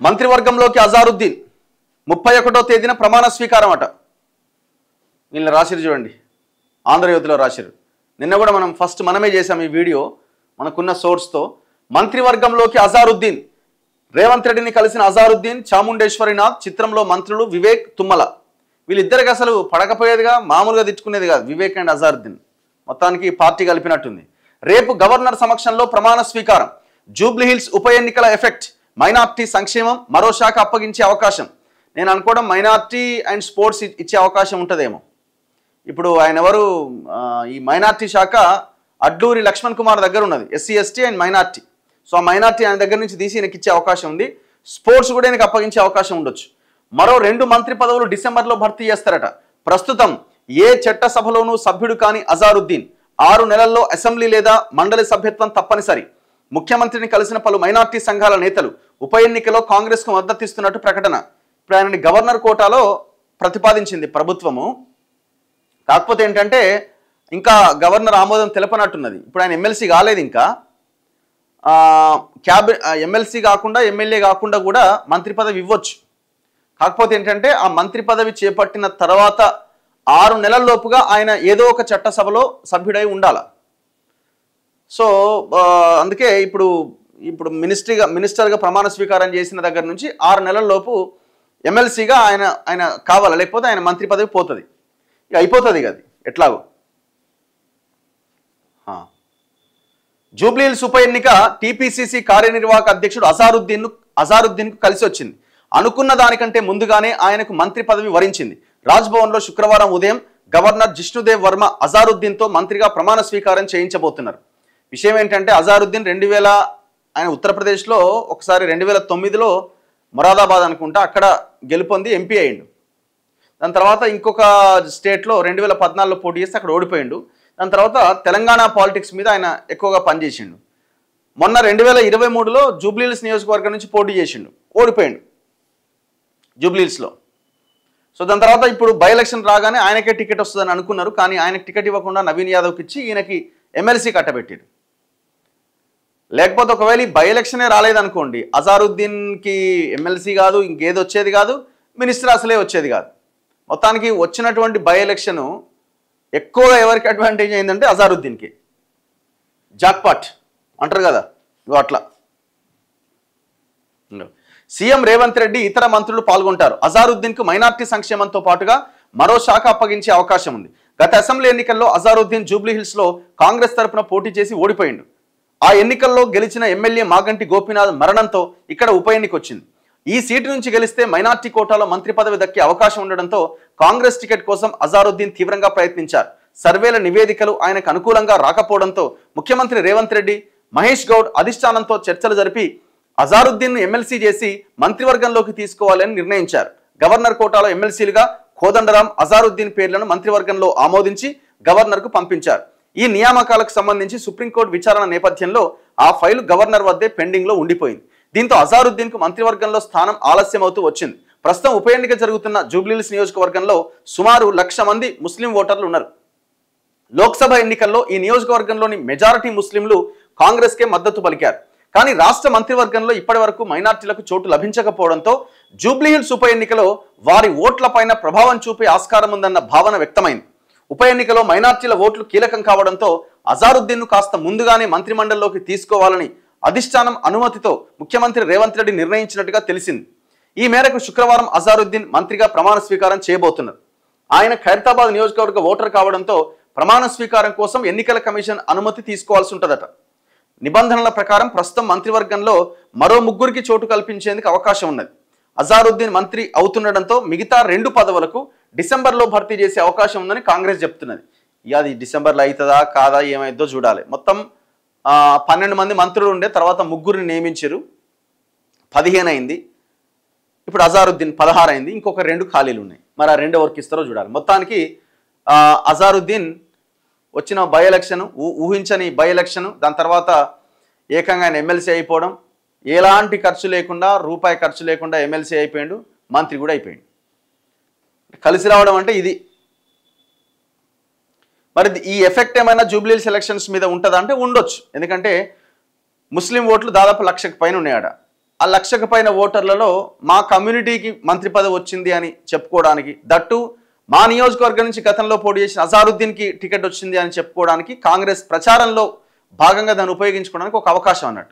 మంత్రివర్గంలోకి అజారుద్దీన్ 31వ తేదీన ప్రమాణ స్వీకారం అట. వీళ్ళని రాసిరు చూడండి, ఆంధ్రజ్యోతిలో రాసిరు. నిన్న కూడా మనమే చేసాం ఈ వీడియో మనకున్న సోర్స్తో. మంత్రివర్గంలోకి అజారుద్దీన్, రేవంత్ రెడ్డిని కలిసిన అజారుద్దీన్, చాముండేశ్వరినాథ్, చిత్రంలో మంత్రులు వివేక్, తుమ్మల. వీళ్ళిద్దరికి అసలు పడకపోయేదిగా, మామూలుగా తిట్టుకునేది కాదు వివేక్ అండ్ అజారుద్దీన్. మొత్తానికి పార్టీ కలిపినట్టుంది. రేపు గవర్నర్ సమక్షంలో ప్రమాణ స్వీకారం. జూబ్లీహిల్స్ ఉప ఎన్నికల ఎఫెక్ట్, మైనార్టీ సంక్షేమం మరో శాఖ అప్పగించే అవకాశం. నేను అనుకోవడం మైనార్టీ అండ్ స్పోర్ట్స్ ఇచ్చే అవకాశం ఉంటుందేమో. ఇప్పుడు ఆయన ఎవరు, ఈ మైనార్టీ శాఖ అడ్లూరి లక్ష్మణ్ కుమార్ దగ్గర ఉన్నది, SC ST and minority. So ఆ మైనార్టీ ఆయన దగ్గర నుంచి తీసి ఈయనకి ఇచ్చే అవకాశం ఉంది. స్పోర్ట్స్ కూడా ఈయనకి అప్పగించే అవకాశం ఉండొచ్చు. మరో 2 మంత్రి పదవులు డిసెంబర్లో భర్తీ చేస్తారట. ప్రస్తుతం ఏ చట్టసభలోనూ సభ్యుడు కాని అజారుద్దీన్ 6 నెలల్లో అసెంబ్లీ లేదా మండలి సభ్యత్వం తప్పనిసరి. ముఖ్యమంత్రిని కలిసిన పలు మైనార్టీ సంఘాల నేతలు ఉప ఎన్నికలో కాంగ్రెస్కు మద్దతిస్తున్నట్టు ప్రకటన. ఇప్పుడు ఆయనని గవర్నర్ కోటాలో ప్రతిపాదించింది ప్రభుత్వము. కాకపోతే ఏంటంటే ఇంకా గవర్నర్ ఆమోదం తెలపనట్టున్నది. ఇప్పుడు ఆయన ఎమ్మెల్సీ కాలేదు, ఇంకా ఎమ్మెల్సీ కాకుండా ఎమ్మెల్యే కాకుండా కూడా మంత్రి పదవి ఇవ్వచ్చు. కాకపోతే ఏంటంటే ఆ మంత్రి పదవి చేపట్టిన తర్వాత 6 నెలల్లోపుగా ఆయన ఏదో ఒక చట్టసభలో సభ్యుడై ఉండాలి. సో అందుకే ఇప్పుడు మినిస్టర్గా ప్రమాణ స్వీకారం చేసిన దగ్గర నుంచి 6 నెలల్లోపు ఎమ్మెల్సీగా ఆయన కావాలి, లేకపోతే ఆయన మంత్రి పదవి పోతుంది, ఇక అయిపోతుంది అది ఎట్లాగో. జూబ్లీహిల్స్ ఉప ఎన్నిక టీపీసీసీ కార్యనిర్వాహక అధ్యక్షుడు అజారుద్దీన్కు కలిసి వచ్చింది. అనుకున్న దానికంటే ముందుగానే ఆయనకు మంత్రి పదవి వరించింది. రాజ్భవన్లో శుక్రవారం ఉదయం గవర్నర్ జిష్ణుదేవ్ వర్మ అజారుద్దీన్తో మంత్రిగా ప్రమాణ స్వీకారం చేయించబోతున్నారు. విషయం ఏంటంటే అజారుద్దీన్ ఆయన ఉత్తరప్రదేశ్లో ఒకసారి 2009లో మొరాదాబాద్ అనుకుంటా అక్కడ గెలుపొంది ఎంపీ అయ్యిండు. దాని తర్వాత ఇంకొక స్టేట్లో 2014లో పోటీ చేస్తే అక్కడ ఓడిపోయిండు. దాని తర్వాత తెలంగాణ పాలిటిక్స్ మీద ఆయన ఎక్కువగా పనిచేసిండు. మొన్న 2023లో జూబ్లీహిల్స్ నియోజకవర్గం నుంచి పోటీ చేసిండు, ఓడిపోయిండు జూబ్లీహిల్స్లో. సో దాని తర్వాత ఇప్పుడు బై ఎలక్షన్ రాగానే ఆయనకే టికెట్ వస్తుందని అనుకున్నారు, కానీ ఆయనకి టికెట్ ఇవ్వకుండా నవీన్ యాదవ్కి ఇచ్చి ఈయనకి ఎమ్మెల్సీ కట్టబెట్టారు. లేకపోతే ఒకవేళ ఈ బై ఎలక్షనే రాలేదనుకోండి, అజారుద్దీన్కి ఎమ్మెల్సీ కాదు, ఇంకేది వచ్చేది కాదు, మినిస్టర్ అసలే వచ్చేది కాదు. మొత్తానికి వచ్చినటువంటి బై ఎలక్షను ఎక్కువగా ఎవరికి అడ్వాంటేజ్ అయిందంటే అజారుద్దీన్కి. జాక్పాట్ అంటారు కదా, అట్లా. సీఎం రేవంత్ రెడ్డి ఇతర మంత్రులు పాల్గొంటారు. అజారుద్దీన్కు మైనార్టీ సంక్షేమంతో పాటుగా మరో శాఖ అప్పగించే అవకాశం ఉంది. గత అసెంబ్లీ ఎన్నికల్లో అజారుద్దీన్ జూబ్లీహిల్స్లో కాంగ్రెస్ తరఫున పోటీ చేసి ఓడిపోయిండు. ఆ ఎన్నికల్లో గెలిచిన ఎమ్మెల్యే మాగంటి గోపీనాథ్ మరణంతో ఇక్కడ ఉప ఎన్నిక వచ్చింది. ఈ సీటు నుంచి గెలిస్తే మైనార్టీ కోటాలో మంత్రి పదవి దక్కే అవకాశం ఉండడంతో కాంగ్రెస్ టికెట్ కోసం అజారుద్దీన్ తీవ్రంగా ప్రయత్నించారు. సర్వేల నివేదికలు ఆయనకు అనుకూలంగా రాకపోవడంతో ముఖ్యమంత్రి రేవంత్ రెడ్డి, మహేష్ గౌడ్ అధిష్టానంతో చర్చలు జరిపి అజారుద్దీన్ను ఎమ్మెల్సీ చేసి మంత్రివర్గంలోకి తీసుకోవాలని నిర్ణయించారు. గవర్నర్ కోటాలో ఎమ్మెల్సీలుగా కోదండరాం, అజారుద్దీన్ పేర్లను మంత్రివర్గంలో ఆమోదించి గవర్నర్కు పంపించారు. ఈ నియామకాలకు సంబంధించి సుప్రీంకోర్టు విచారణ నేపథ్యంలో ఆ ఫైలు గవర్నర్ వద్దే పెండింగ్లో ఉండిపోయింది. దీంతో అజారుద్దీన్కు మంత్రివర్గంలో స్థానం ఆలస్యమవుతూ వచ్చింది. ప్రస్తుతం ఉప ఎన్నిక జరుగుతున్న జూబ్లీహిల్స్ నియోజకవర్గంలో సుమారు 1,00,000 మంది ముస్లిం ఓటర్లు ఉన్నారు. లోక్సభ ఎన్నికల్లో ఈ నియోజకవర్గంలోని మెజారిటీ ముస్లింలు కాంగ్రెస్కే మద్దతు పలికారు. కానీ రాష్ట్ర మంత్రివర్గంలో ఇప్పటి వరకు మైనార్టీలకు చోటు లభించకపోవడంతో జూబ్లీహిల్స్ ఉప ఎన్నికలో వారి ఓట్లపైన ప్రభావం చూపే ఆస్కారం ఉందన్న భావన వ్యక్తమైంది. ఉప ఎన్నికలో మైనార్టీల ఓట్లు కీలకం కావడంతో అజారుద్దీన్ను కాస్త ముందుగానే మంత్రిమండలిలోకి తీసుకోవాలని అధిష్టానం అనుమతితో ముఖ్యమంత్రి రేవంత్ రెడ్డి నిర్ణయించినట్టుగా తెలిసింది. ఈ మేరకు శుక్రవారం అజారుద్దీన్ మంత్రిగా ప్రమాణ స్వీకారం చేయబోతున్నారు. ఆయన ఖైరతాబాద్ నియోజకవర్గ ఓటర్ కావడంతో ప్రమాణ స్వీకారం కోసం ఎన్నికల కమిషన్ అనుమతి తీసుకోవాల్సి ఉంటుందట. నిబంధనల ప్రకారం ప్రస్తుతం మంత్రివర్గంలో మరో 3 చోటు కల్పించేందుకు అవకాశం ఉన్నది. అజారుద్దీన్ మంత్రి అవుతుండడంతో మిగతా 2 పదవులకు డిసెంబర్లో భర్తీ చేసే అవకాశం ఉందని కాంగ్రెస్ చెప్తున్నది. ఇక అది డిసెంబర్లో అవుతుందా కాదా ఏమైందో చూడాలి. మొత్తం 12 మంది మంత్రులు ఉండే, తర్వాత 3 నియమించారు, 15 అయింది. ఇప్పుడు అజారుద్దీన్ 16 అయింది, ఇంకొక 2 ఖాళీలు ఉన్నాయి. మరి ఆ 2 ఎవరికి ఇస్తారో చూడాలి. మొత్తానికి అజారుద్దీన్ వచ్చిన బై ఎలక్షన్, ఊహించని బై ఎలక్షన్, దాని తర్వాత ఏకంగా ఆయన ఎమ్మెల్సీ అయిపోవడం, ఎలాంటి ఖర్చు లేకుండా, రూపాయి ఖర్చు లేకుండా ఎమ్మెల్సీ అయిపోయాడు, మంత్రి కూడా అయిపోయాడు. కలిసి రావడం అంటే ఇది. మరి ఈ ఎఫెక్ట్ ఏమైనా జూబ్లీహిల్స్ ఎలక్షన్స్ మీద ఉంటుందా అంటే ఉండొచ్చు. ఎందుకంటే ముస్లిం ఓట్లు దాదాపు 1,00,000కి పైన ఉన్నాయట. ఆ లక్షకు పైన ఓటర్లలో మా కమ్యూనిటీకి మంత్రి పదవి వచ్చింది అని చెప్పుకోవడానికి, దట్టు మా నియోజకవర్గం నుంచి గతంలో పోటీ చేసిన అజారుద్దీన్కి టికెట్ వచ్చింది అని చెప్పుకోవడానికి కాంగ్రెస్ ప్రచారంలో భాగంగా దాన్ని ఉపయోగించుకోవడానికి ఒక అవకాశం అన్నట్టు.